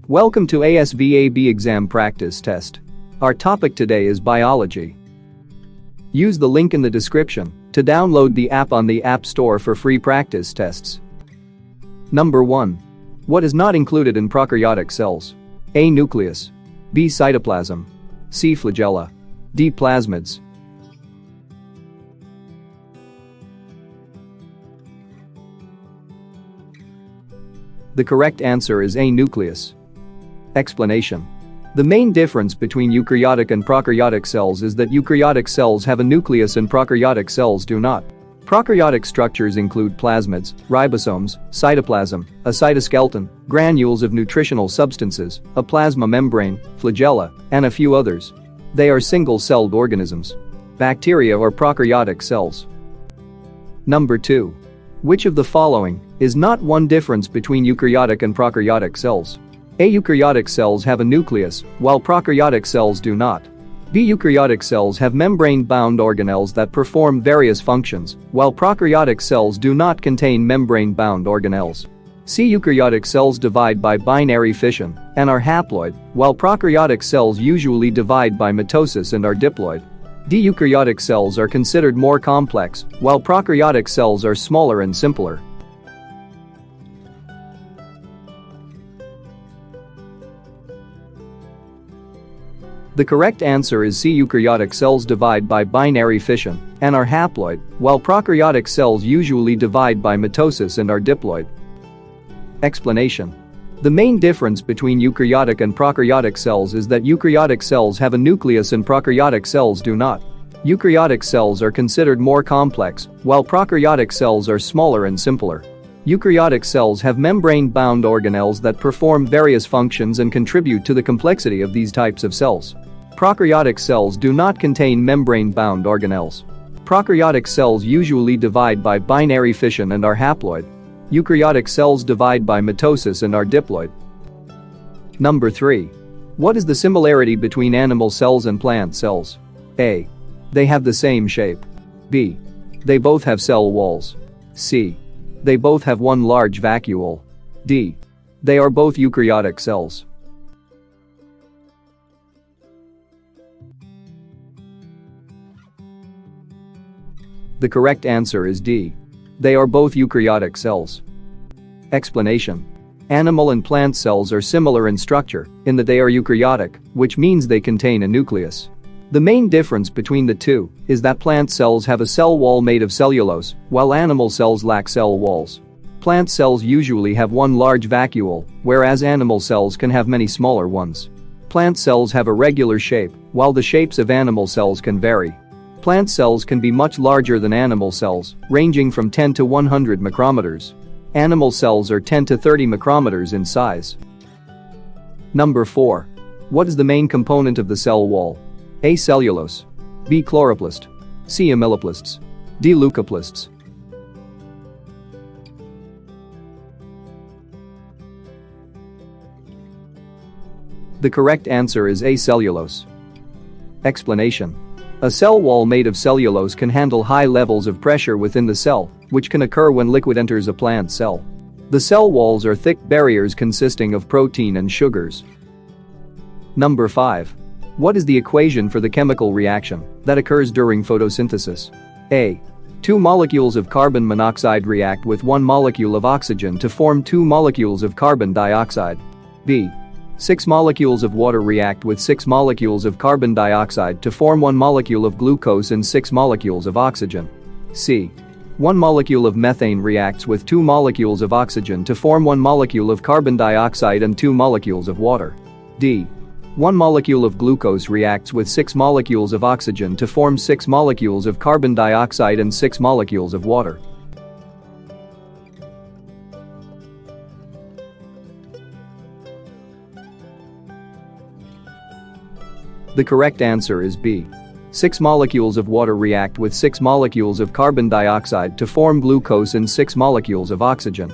Welcome to ASVAB exam practice test. Our topic today is biology. Use the link in the description to download the app on the App Store for free practice tests. Number 1. What is not included in prokaryotic cells? A. Nucleus. B. Cytoplasm. C. Flagella. D. Plasmids. The correct answer is A. Nucleus. Explanation. The main difference between eukaryotic and prokaryotic cells is that eukaryotic cells have a nucleus and prokaryotic cells do not. Prokaryotic structures include plasmids, ribosomes, cytoplasm, a cytoskeleton, granules of nutritional substances, a plasma membrane, flagella, and a few others. They are single-celled organisms. Bacteria or prokaryotic cells. Number 2. Which of the following is not one difference between eukaryotic and prokaryotic cells? A. Eukaryotic cells have a nucleus, while prokaryotic cells do not. B. Eukaryotic cells have membrane-bound organelles that perform various functions, while prokaryotic cells do not contain membrane-bound organelles. C. Eukaryotic cells divide by binary fission and are haploid, while prokaryotic cells usually divide by mitosis and are diploid. D. Eukaryotic cells are considered more complex, while prokaryotic cells are smaller and simpler. The correct answer is C. Eukaryotic cells divide by binary fission and are haploid, while prokaryotic cells usually divide by mitosis and are diploid. Explanation. The main difference between eukaryotic and prokaryotic cells is that eukaryotic cells have a nucleus and prokaryotic cells do not. Eukaryotic cells are considered more complex, while prokaryotic cells are smaller and simpler. Eukaryotic cells have membrane-bound organelles that perform various functions and contribute to the complexity of these types of cells. Prokaryotic cells do not contain membrane-bound organelles. Prokaryotic cells usually divide by binary fission and are haploid. Eukaryotic cells divide by mitosis and are diploid. Number 3. What is the similarity between animal cells and plant cells? A. They have the same shape. B. They both have cell walls. C. They both have one large vacuole. D. They are both eukaryotic cells. The correct answer is D. They are both eukaryotic cells. Explanation. Animal and plant cells are similar in structure in that they are eukaryotic, which means they contain a nucleus. The main difference between the two is that plant cells have a cell wall made of cellulose, while animal cells lack cell walls. Plant cells usually have one large vacuole, whereas animal cells can have many smaller ones. Plant cells have a regular shape, while the shapes of animal cells can vary. Plant cells can be much larger than animal cells, ranging from 10 to 100 micrometers. Animal cells are 10 to 30 micrometers in size. Number 4. What is the main component of the cell wall? A. Cellulose. B. Chloroplast. C. Amyloplasts. D. Leucoplasts. The correct answer is A. Cellulose. Explanation. A cell wall made of cellulose can handle high levels of pressure within the cell, which can occur when liquid enters a plant cell. The cell walls are thick barriers consisting of protein and sugars. Number 5. What is the equation for the chemical reaction that occurs during photosynthesis? A. 2 molecules of carbon monoxide react with 1 molecule of oxygen to form 2 molecules of carbon dioxide. B. 6 molecules of water react with 6 molecules of carbon dioxide to form 1 molecule of glucose and 6 molecules of oxygen. C. 1 molecule of methane reacts with 2 molecules of oxygen to form 1 molecule of carbon dioxide and 2 molecules of water. D. 1 molecule of glucose reacts with 6 molecules of oxygen to form 6 molecules of carbon dioxide and 6 molecules of water. The correct answer is B. 6 molecules of water react with 6 molecules of carbon dioxide to form glucose and 6 molecules of oxygen.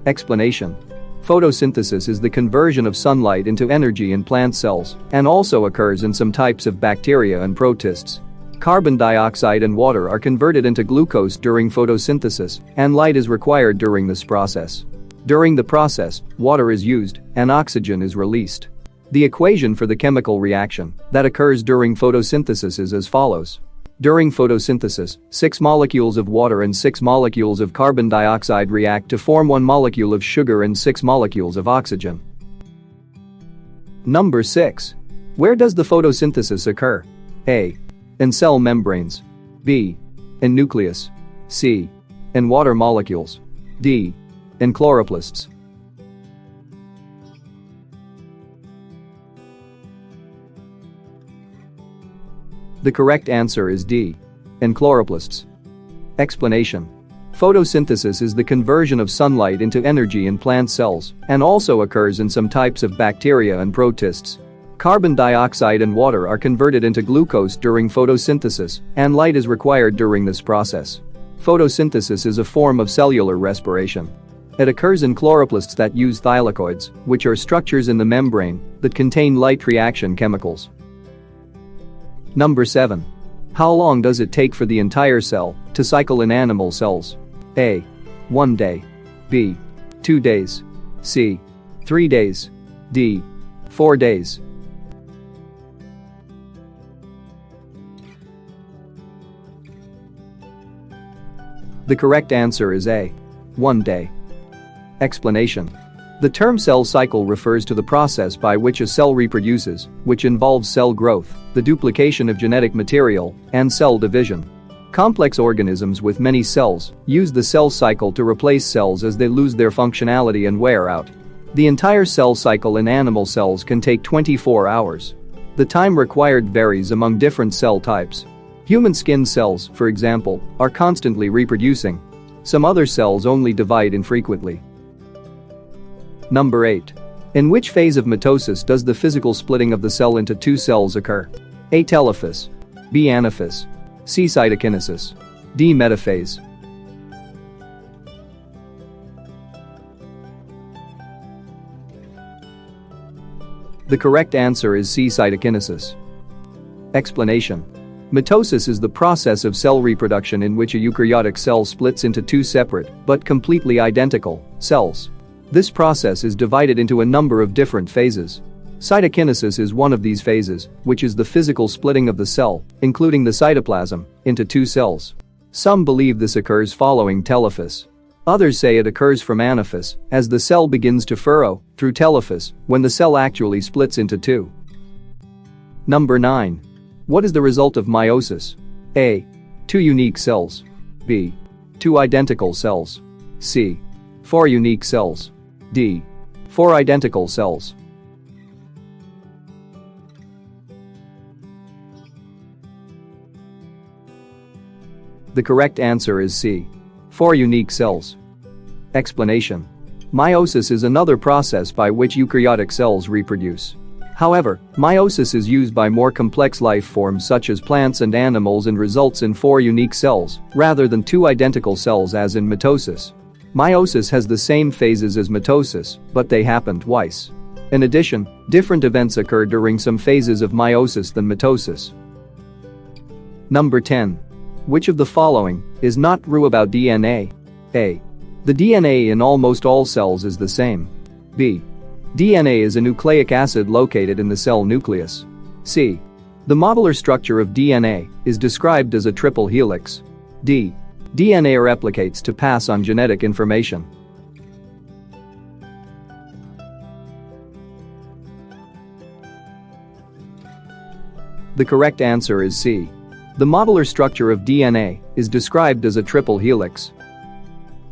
Explanation. Photosynthesis is the conversion of sunlight into energy in plant cells and also occurs in some types of bacteria and protists. Carbon dioxide and water are converted into glucose during photosynthesis, and light is required during this process. During the process, water is used and oxygen is released. The equation for the chemical reaction that occurs during photosynthesis is as follows. During photosynthesis, 6 molecules of water and 6 molecules of carbon dioxide react to form 1 molecule of sugar and 6 molecules of oxygen. Number 6. Where does the photosynthesis occur? A. In cell membranes. B. In nucleus. C. In water molecules. D. In chloroplasts. The correct answer is D. In chloroplasts. Explanation. Photosynthesis is the conversion of sunlight into energy in plant cells and also occurs in some types of bacteria and protists. Carbon dioxide and water are converted into glucose during photosynthesis, and light is required during this process. Photosynthesis is a form of cellular respiration. It occurs in chloroplasts that use thylakoids, which are structures in the membrane that contain light reaction chemicals. Number 7. How long does it take for the entire cell to cycle in animal cells? A. 1 day. B. 2 days. C. 3 days. D. 4 days. The correct answer is A. 1 day. Explanation. The term cell cycle refers to the process by which a cell reproduces, which involves cell growth, the duplication of genetic material, and cell division. Complex organisms with many cells use the cell cycle to replace cells as they lose their functionality and wear out. The entire cell cycle in animal cells can take 24 hours. The time required varies among different cell types. Human skin cells, for example, are constantly reproducing. Some other cells only divide infrequently. Number 8. In which phase of mitosis does the physical splitting of the cell into 2 cells occur? A. Telophase. B. Anaphase. C. Cytokinesis. D. Metaphase. The correct answer is C. Cytokinesis. Explanation. Mitosis is the process of cell reproduction in which a eukaryotic cell splits into 2 separate, but completely identical, cells. This process is divided into a number of different phases. Cytokinesis is one of these phases, which is the physical splitting of the cell, including the cytoplasm, into 2 cells. Some believe this occurs following telophase. Others say it occurs from anaphase, as the cell begins to furrow, through telophase, when the cell actually splits into 2. Number 9. What is the result of meiosis? A. 2 unique cells. B. 2 identical cells. C. 4 unique cells. D. 4 identical cells. The correct answer is C. 4 unique cells. Explanation. Meiosis is another process by which eukaryotic cells reproduce. However, meiosis is used by more complex life forms such as plants and animals and results in 4 unique cells, rather than 2 identical cells as in mitosis. Meiosis has the same phases as mitosis, but they happen twice. In addition, different events occur during some phases of meiosis than mitosis. Number 10. Which of the following is not true about DNA? A. The DNA in almost all cells is the same. B. DNA is a nucleic acid located in the cell nucleus. C. The modular structure of DNA is described as a triple helix. D. DNA replicates to pass on genetic information. The correct answer is C. The modular structure of DNA is described as a triple helix.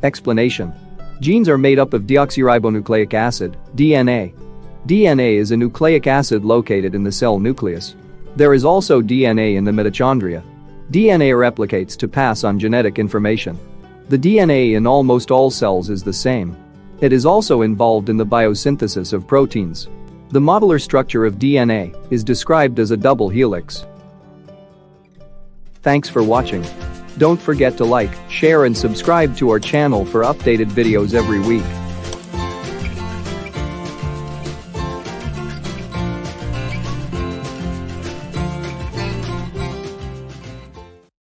Explanation. Genes are made up of deoxyribonucleic acid, DNA. DNA is a nucleic acid located in the cell nucleus. There is also DNA in the mitochondria. DNA replicates to pass on genetic information. The DNA in almost all cells is the same. It is also involved in the biosynthesis of proteins. The modular structure of DNA is described as a double helix. Thanks for watching. Don't forget to like, share and subscribe to our channel for updated videos every week.